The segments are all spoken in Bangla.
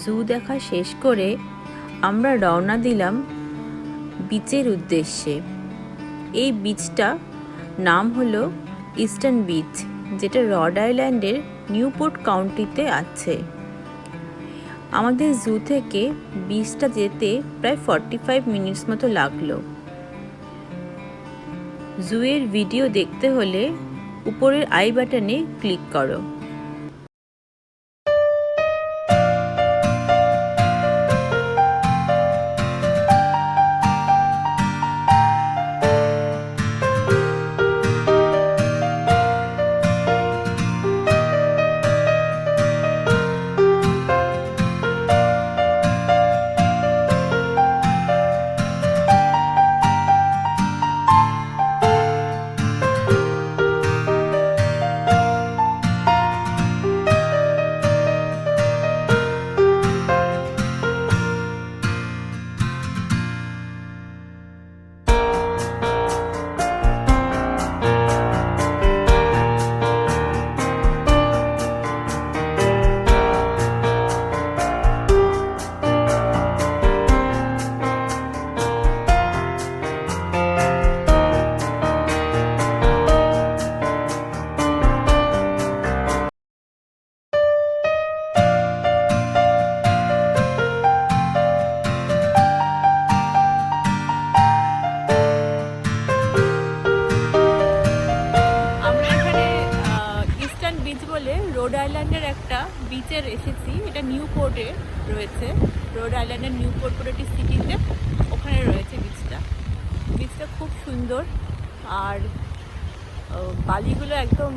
জু দেখা শেষ করে আমরা রওনা দিলাম বিচের উদ্দেশ্যে। এই বিচটা নাম হলো ইস্টার্ন বিচ, যেটা রড আইল্যান্ডের নিউপোর্ট কাউন্টিতে আছে। আমাদের জু থেকে বিচটা যেতে প্রায় 45 মিনিটস মতো লাগলো। জুয়ের ভিডিও দেখতে হলে উপরের আই বাটনে ক্লিক করো। রোড আইল্যান্ডের একটা বিচে এসেছি। এটা নিউপোর্টে রয়েছে, রোড আইল্যান্ডের নিউপোর্ট করে একটি সিটিতে, ওখানে রয়েছে বিচটা। বিচটা খুব সুন্দর, আর বালিগুলো একদম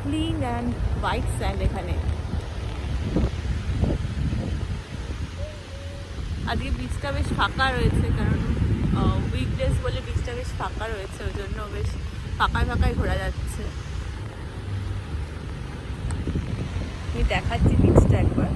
ক্লিন অ্যান্ড হোয়াইট স্যান্ড। এখানে আজকে বিচটা বেশ ফাঁকা রয়েছে, কারণ উইকডেজ বলে বিচটা বেশ ফাঁকা রয়েছে, ওই জন্য বেশ ফাঁকায় ফাঁকায় ঘোরা যাচ্ছে। আমি দেখাচ্ছি বিচটা একবার।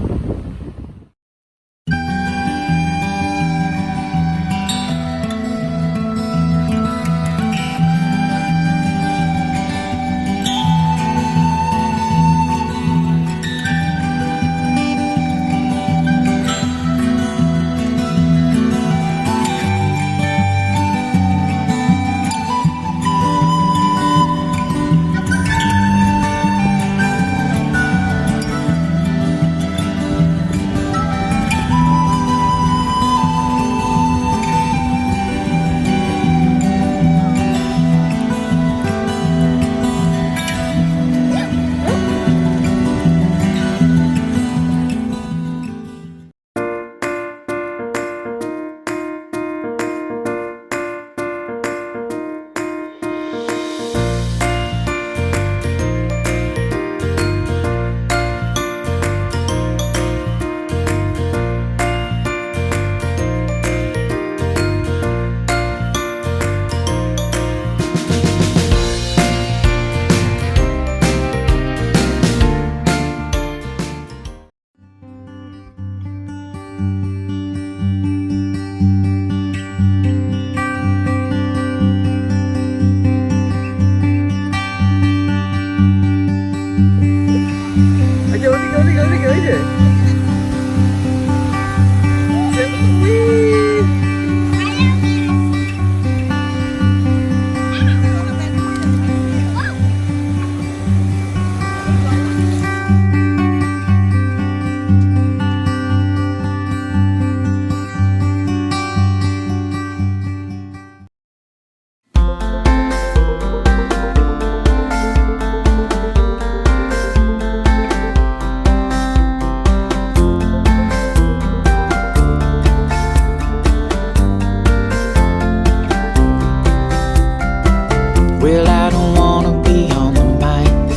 Well, I don't wanna be on the mic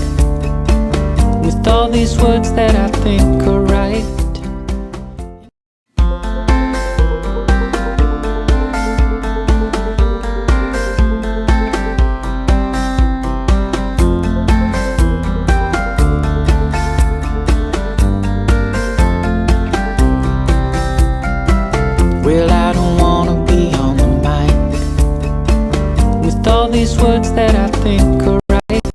with all these words that I think are right. Well, I don't wanna be on the mic with all these words that I think are right.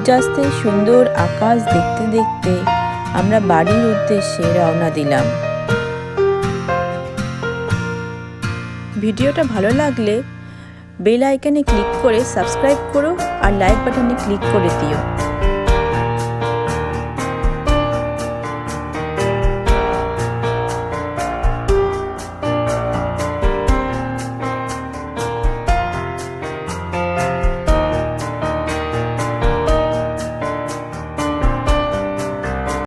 সূর্যাস্তের সুন্দর আকাশ দেখতে দেখতে আমরা বাড়ির উদ্দেশ্যে রওনা দিলাম। ভিডিওটা ভালো লাগলে বেল আইকনে ক্লিক করে সাবস্ক্রাইব করো আর লাইক বাটনে ক্লিক করে দিও।